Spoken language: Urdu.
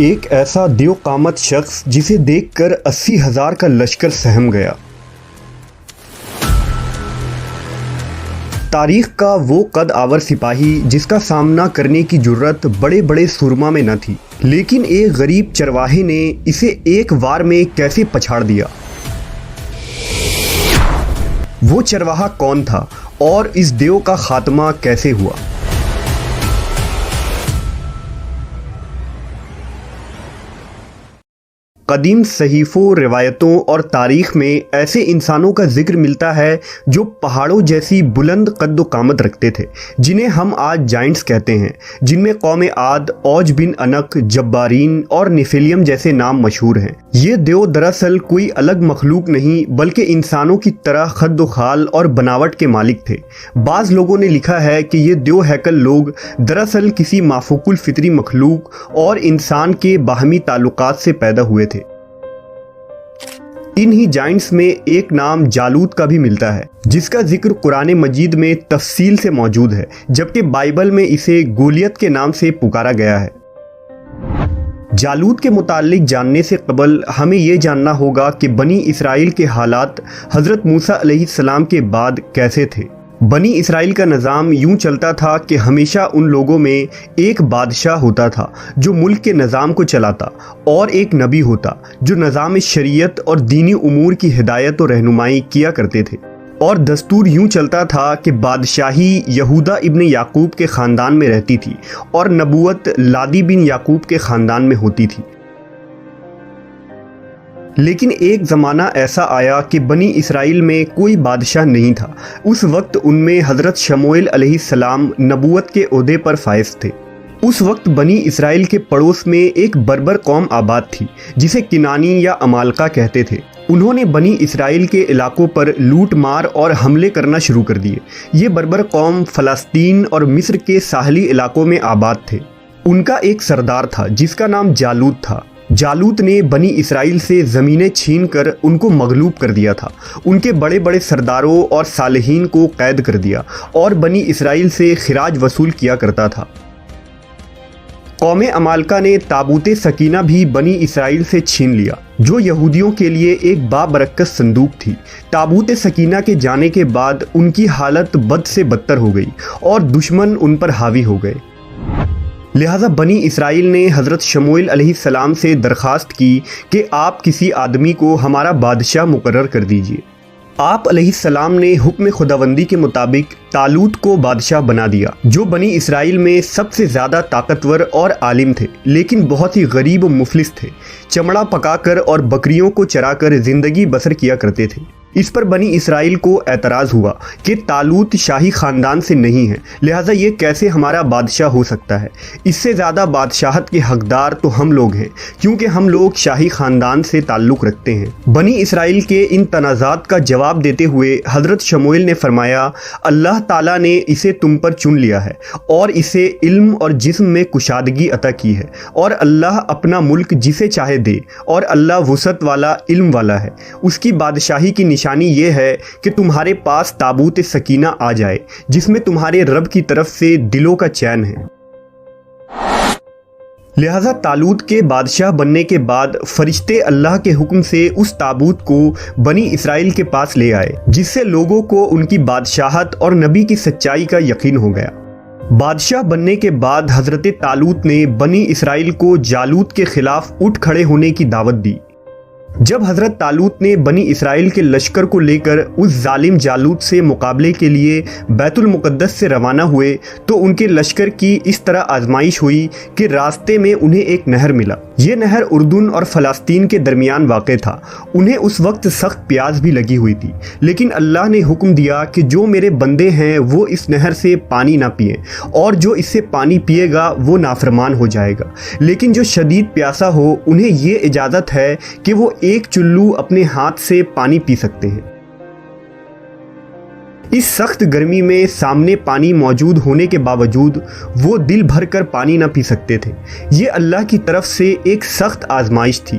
ایک ایسا دیو قامت شخص جسے دیکھ کر 80,000 کا لشکر سہم گیا۔ تاریخ کا وہ قد آور سپاہی جس کا سامنا کرنے کی جرت بڑے بڑے سرما میں نہ تھی، لیکن ایک غریب چرواہے نے اسے ایک وار میں کیسے پچھاڑ دیا۔ وہ چرواہا کون تھا اور اس دیو کا خاتمہ کیسے ہوا؟ قدیم صحیفوں، روایتوں اور تاریخ میں ایسے انسانوں کا ذکر ملتا ہے جو پہاڑوں جیسی بلند قد و قامت رکھتے تھے، جنہیں ہم آج جائنٹس کہتے ہیں، جن میں قوم عاد، اوج بن انق، جبارین اور نیفیلیم جیسے نام مشہور ہیں۔ یہ دیو دراصل کوئی الگ مخلوق نہیں بلکہ انسانوں کی طرح خد و خال اور بناوٹ کے مالک تھے۔ بعض لوگوں نے لکھا ہے کہ یہ دیو ہیکل لوگ دراصل کسی مافوق الفطری مخلوق اور انسان کے باہمی تعلقات سے پیدا ہوئے تھے۔ انہی جائنٹس میں ایک نام جالوت کا بھی ملتا ہے، جس کا ذکر قرآن مجید میں تفصیل سے موجود ہے، جبکہ بائبل میں اسے گولیت کے نام سے پکارا گیا ہے۔ جالوت کے متعلق جاننے سے قبل ہمیں یہ جاننا ہوگا کہ بنی اسرائیل کے حالات حضرت موسیٰ علیہ السلام کے بعد کیسے تھے۔ بنی اسرائیل کا نظام یوں چلتا تھا کہ ہمیشہ ان لوگوں میں ایک بادشاہ ہوتا تھا جو ملک کے نظام کو چلاتا، اور ایک نبی ہوتا جو نظام شریعت اور دینی امور کی ہدایت و رہنمائی کیا کرتے تھے۔ اور دستور یوں چلتا تھا کہ بادشاہی یہودا ابن یعقوب کے خاندان میں رہتی تھی اور نبوت لادی بن یعقوب کے خاندان میں ہوتی تھی۔ لیکن ایک زمانہ ایسا آیا کہ بنی اسرائیل میں کوئی بادشاہ نہیں تھا۔ اس وقت ان میں حضرت شموئیل علیہ السلام نبوت کے عہدے پر فائز تھے۔ اس وقت بنی اسرائیل کے پڑوس میں ایک بربر قوم آباد تھی جسے کنانی یا عمالقہ کہتے تھے۔ انہوں نے بنی اسرائیل کے علاقوں پر لوٹ مار اور حملے کرنا شروع کر دیے۔ یہ بربر قوم فلسطین اور مصر کے ساحلی علاقوں میں آباد تھے۔ ان کا ایک سردار تھا جس کا نام جالوت تھا۔ جالوت نے بنی اسرائیل سے زمینیں چھین کر ان کو مغلوب کر دیا تھا، ان کے بڑے بڑے سرداروں اور صالحین کو قید کر دیا اور بنی اسرائیل سے خراج وصول کیا کرتا تھا۔ قوم عمالقہ نے تابوت سکینہ بھی بنی اسرائیل سے چھین لیا، جو یہودیوں کے لیے ایک بابرکت صندوق تھی۔ تابوت سکینہ کے جانے کے بعد ان کی حالت بد سے بدتر ہو گئی اور دشمن ان پر حاوی ہو گئے۔ لہٰذا بنی اسرائیل نے حضرت شموئیل علیہ السلام سے درخواست کی کہ آپ کسی آدمی کو ہمارا بادشاہ مقرر کر دیجیے۔ آپ علیہ السلام نے حکم خداوندی کے مطابق طالوت کو بادشاہ بنا دیا، جو بنی اسرائیل میں سب سے زیادہ طاقتور اور عالم تھے، لیکن بہت ہی غریب و مفلس تھے۔ چمڑا پکا کر اور بکریوں کو چرا کر زندگی بسر کیا کرتے تھے۔ اس پر بنی اسرائیل کو اعتراض ہوا کہ طالوت شاہی خاندان سے نہیں ہے، لہٰذا یہ کیسے ہمارا بادشاہ ہو سکتا ہے؟ اس سے زیادہ بادشاہت کے حقدار تو ہم لوگ ہیں، کیونکہ ہم لوگ شاہی خاندان سے تعلق رکھتے ہیں۔ بنی اسرائیل کے ان تنازعات کا جواب دیتے ہوئے حضرت شموئیل نے فرمایا، اللہ تعالیٰ نے اسے تم پر چن لیا ہے اور اسے علم اور جسم میں کشادگی عطا کی ہے، اور اللہ اپنا ملک جسے چاہے دے، اور اللہ وسعت والا علم والا ہے۔ اس کی بادشاہی کی نشانی یہ ہے کہ تمہارے پاس تابوت سکینہ آ جائے، جس میں تمہارے رب کی طرف سے دلوں کا چین ہے۔ لہٰذا طالوت کے بادشاہ بننے کے بعد فرشتے اللہ کے حکم سے اس تابوت کو بنی اسرائیل کے پاس لے آئے، جس سے لوگوں کو ان کی بادشاہت اور نبی کی سچائی کا یقین ہو گیا۔ بادشاہ بننے کے بعد حضرت طالوت نے بنی اسرائیل کو جالوت کے خلاف اٹھ کھڑے ہونے کی دعوت دی۔ جب حضرت طالوت نے بنی اسرائیل کے لشکر کو لے کر اس ظالم جالوت سے مقابلے کے لیے بیت المقدس سے روانہ ہوئے تو ان کے لشکر کی اس طرح آزمائش ہوئی کہ راستے میں انہیں ایک نہر ملا۔ یہ نہر اردن اور فلسطین کے درمیان واقع تھا۔ انہیں اس وقت سخت پیاس بھی لگی ہوئی تھی، لیکن اللہ نے حکم دیا کہ جو میرے بندے ہیں وہ اس نہر سے پانی نہ پئیں، اور جو اس سے پانی پیے گا وہ نافرمان ہو جائے گا، لیکن جو شدید پیاسا ہو انہیں یہ اجازت ہے کہ وہ ایک چلو اپنے ہاتھ سے پانی پی سکتے ہیں۔ اس سخت گرمی میں سامنے پانی موجود ہونے کے باوجود وہ دل بھر کر پانی نہ پی سکتے تھے۔ یہ اللہ کی طرف سے ایک سخت آزمائش تھی۔